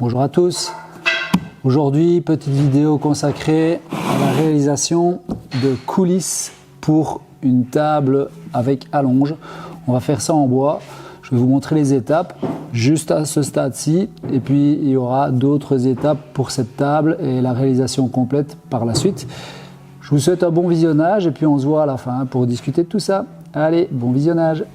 Bonjour à tous. Aujourd'hui, petite vidéo consacrée à la réalisation de coulisses pour une table avec allonge. On va faire ça en bois. Je vais vous montrer les étapes juste à ce stade-ci et puis il y aura d'autres étapes pour cette table et la réalisation complète par la suite. Je vous souhaite un bon visionnage et puis on se voit à la fin pour discuter de tout ça. Allez, bon visionnage!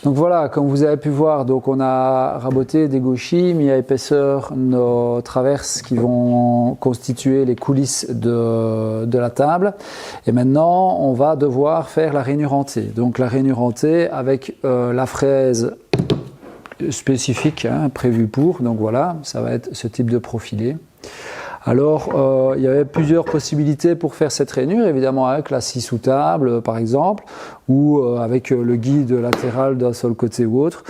Donc voilà, comme vous avez pu voir, donc on a raboté des gauchis, mis à épaisseur nos traverses qui vont constituer les coulisses de la table. Et maintenant, on va devoir faire la rainure hantée. Donc la rainure hantée avec la fraise spécifique prévue pour. Donc voilà, ça va être ce type de profilé. Alors, il y avait plusieurs possibilités pour faire cette rainure, évidemment avec la scie sous table par exemple, ou avec le guide latéral d'un seul côté ou autre.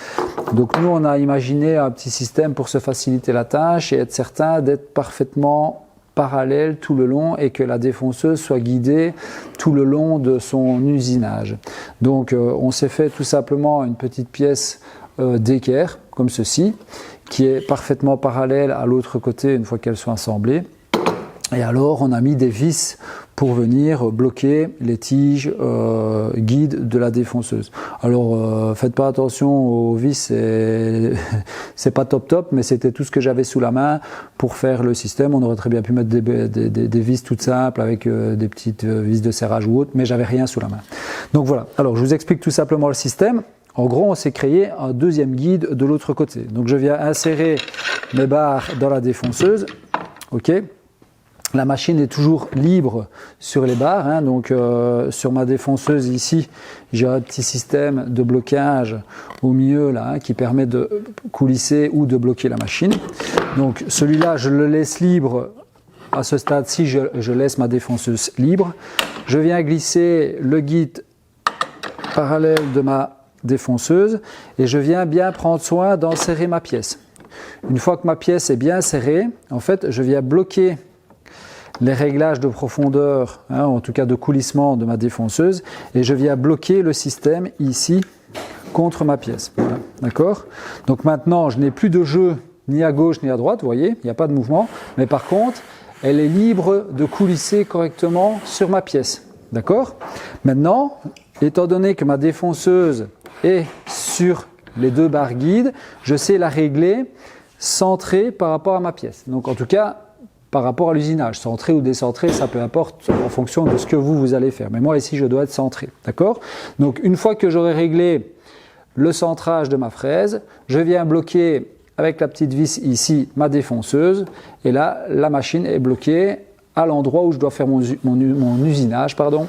Donc nous, on a imaginé un petit système pour se faciliter la tâche et être certain d'être parfaitement parallèle tout le long et que la défonceuse soit guidée tout le long de son usinage. Donc on s'est fait tout simplement une petite pièce d'équerre, comme ceci, qui est parfaitement parallèle à l'autre côté une fois qu'elles sont assemblées. Et alors on a mis des vis pour venir bloquer les tiges guides de la défonceuse. Alors faites pas attention aux vis, c'est pas top, mais c'était tout ce que j'avais sous la main pour faire le système. On aurait très bien pu mettre des vis toutes simples avec des petites vis de serrage ou autre, mais j'avais rien sous la main. Donc voilà, alors je vous explique tout simplement le système. En gros, on s'est créé un deuxième guide de l'autre côté. Donc je viens insérer mes barres dans la défonceuse. Ok. La machine est toujours libre sur les barres. Donc sur ma défonceuse ici, j'ai un petit système de blocage au milieu là, qui permet de coulisser ou de bloquer la machine. Donc celui-là, je le laisse libre. À ce stade-ci, je laisse ma défonceuse libre. Je viens glisser le guide parallèle de ma défonceuse et je viens bien prendre soin d'enserrer ma pièce. Une fois que ma pièce est bien serrée, en fait, je viens bloquer les réglages de profondeur, hein, en tout cas de coulissement de ma défonceuse, et je viens bloquer le système ici contre ma pièce. Voilà, d'accord? Donc maintenant, je n'ai plus de jeu ni à gauche ni à droite, vous voyez, il n'y a pas de mouvement, mais par contre, elle est libre de coulisser correctement sur ma pièce. D'accord? Maintenant, étant donné que ma défonceuse est sur les deux barres guides, je sais la régler centrée par rapport à ma pièce. Donc en tout cas, par rapport à l'usinage, centré ou décentré, ça peu importe en fonction de ce que vous allez faire. Mais moi ici, je dois être centré. D'accord? Donc une fois que j'aurai réglé le centrage de ma fraise, je viens bloquer avec la petite vis ici ma défonceuse, et là la machine est bloquée à l'endroit où je dois faire mon usinage, pardon.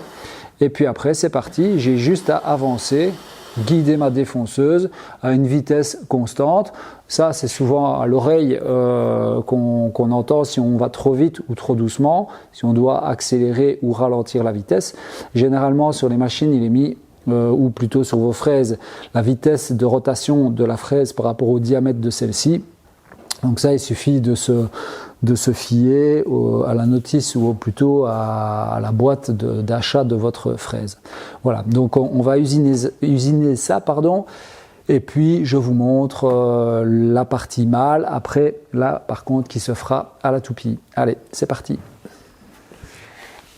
Et puis après c'est parti, j'ai juste à avancer, guider ma défonceuse à une vitesse constante. Ça c'est souvent à l'oreille qu'on entend si on va trop vite ou trop doucement, si on doit accélérer ou ralentir la vitesse. Généralement sur les machines il est mis ou plutôt sur vos fraises, la vitesse de rotation de la fraise par rapport au diamètre de celle-ci. Donc ça, il suffit de se fier à la notice ou plutôt à la boîte d'achat de votre fraise. Voilà, donc on va usiner ça, pardon. Et puis je vous montre la partie mâle, après là par contre qui se fera à la toupie. Allez, c'est parti.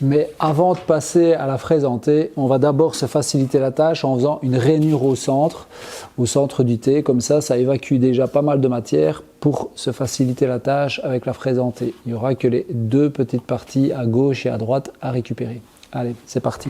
Mais avant de passer à la fraise hantée, on va d'abord se faciliter la tâche en faisant une rainure au centre du thé. Comme ça évacue déjà pas mal de matière pour se faciliter la tâche avec la fraise hantée. Il n'y aura que les deux petites parties à gauche et à droite à récupérer. Allez, c'est parti.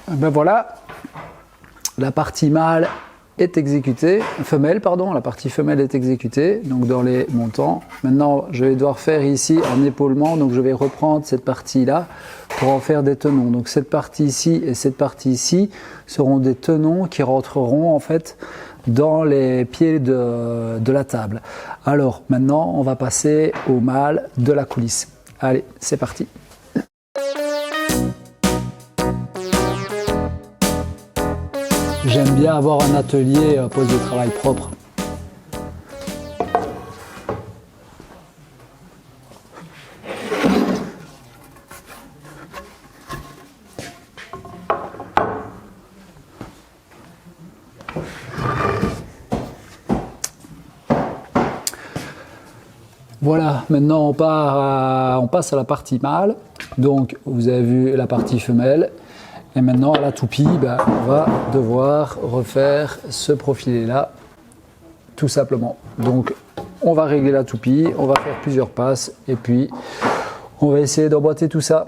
Ben voilà, la partie mâle est exécutée, la partie femelle est exécutée, donc dans les montants. Maintenant, je vais devoir faire ici un épaulement, donc je vais reprendre cette partie-là pour en faire des tenons. Donc cette partie ici et cette partie ici seront des tenons qui rentreront en fait dans les pieds de la table. Alors maintenant, on va passer au mâle de la coulisse. Allez, c'est parti. J'aime bien avoir un atelier, un poste de travail propre. Voilà, maintenant on passe à la partie mâle. Donc vous avez vu la partie femelle. Et maintenant à la toupie, on va devoir refaire ce profilé là, tout simplement. Donc on va régler la toupie, on va faire plusieurs passes et puis on va essayer d'emboîter tout ça.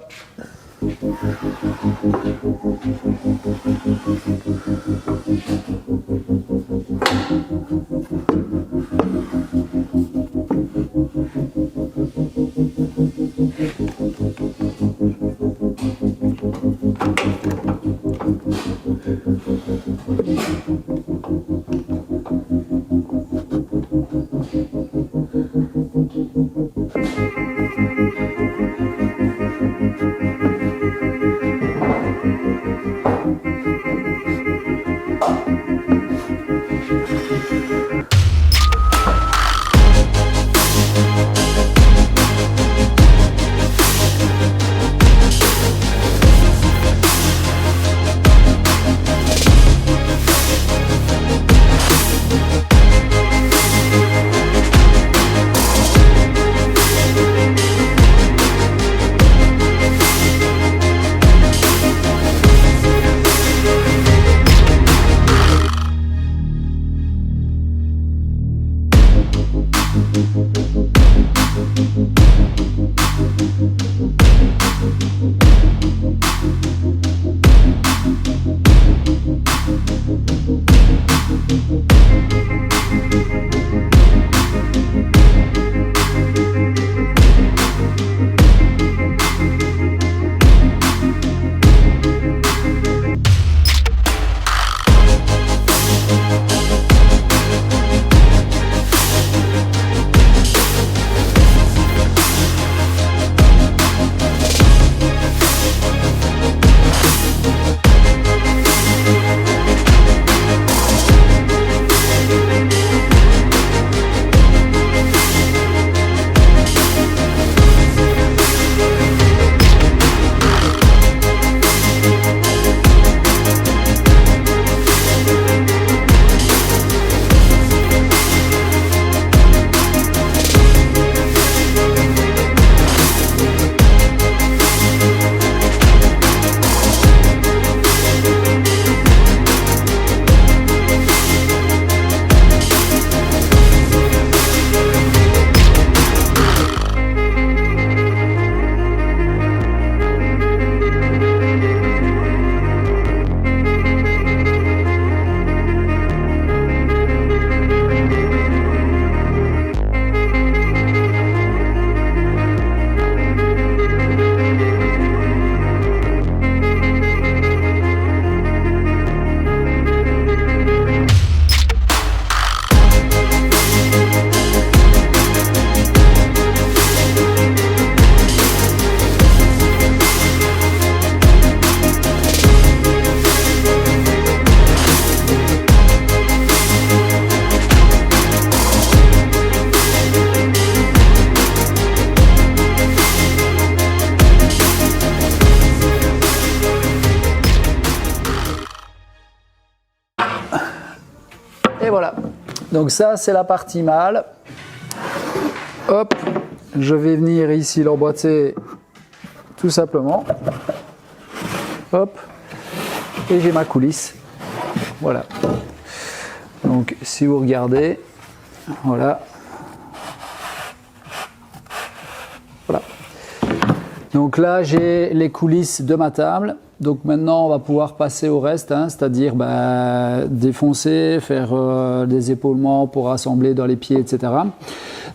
Et voilà, donc ça c'est la partie mâle. Hop, je vais venir ici l'emboîter tout simplement. Hop, et j'ai ma coulisse. Voilà. Donc si vous regardez, voilà. Voilà. Donc là j'ai les coulisses de ma table. Donc maintenant on va pouvoir passer au reste, hein, c'est-à-dire défoncer, faire des épaulements pour assembler dans les pieds, etc.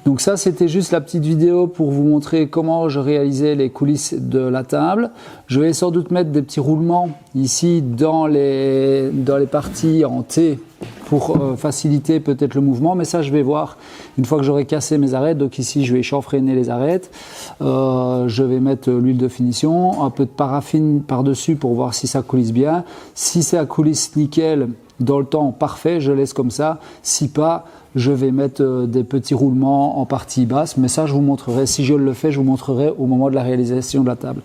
Donc ça c'était juste la petite vidéo pour vous montrer comment je réalisais les coulisses de la table. Je vais sans doute mettre des petits roulements ici dans les parties en T pour faciliter peut-être le mouvement, mais ça je vais voir une fois que j'aurai cassé mes arêtes. Donc ici je vais chanfreiner les arêtes, je vais mettre l'huile de finition, un peu de paraffine par-dessus pour voir si ça coulisse bien. Si ça coulisse nickel dans le temps, parfait, je laisse comme ça. Si pas, je vais mettre des petits roulements en partie basse, mais ça je vous montrerai, si je le fais, je vous montrerai au moment de la réalisation de la table.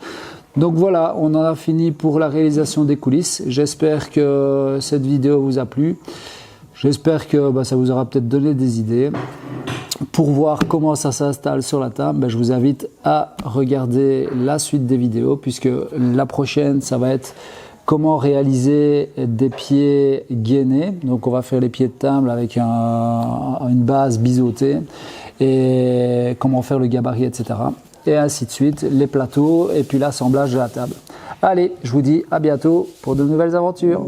Donc voilà, on en a fini pour la réalisation des coulisses. J'espère que cette vidéo vous a plu. J'espère que ça vous aura peut-être donné des idées. pour voir comment ça s'installe sur la table, ben, je vous invite à regarder la suite des vidéos, puisque la prochaine, ça va être comment réaliser des pieds gainés. Donc on va faire les pieds de table avec une base biseautée, et comment faire le gabarit, etc. Et ainsi de suite, les plateaux et puis l'assemblage de la table. Allez, je vous dis à bientôt pour de nouvelles aventures.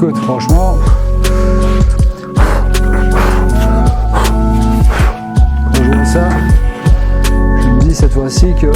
Écoute, franchement, quand je vois ça, je me dis cette fois-ci que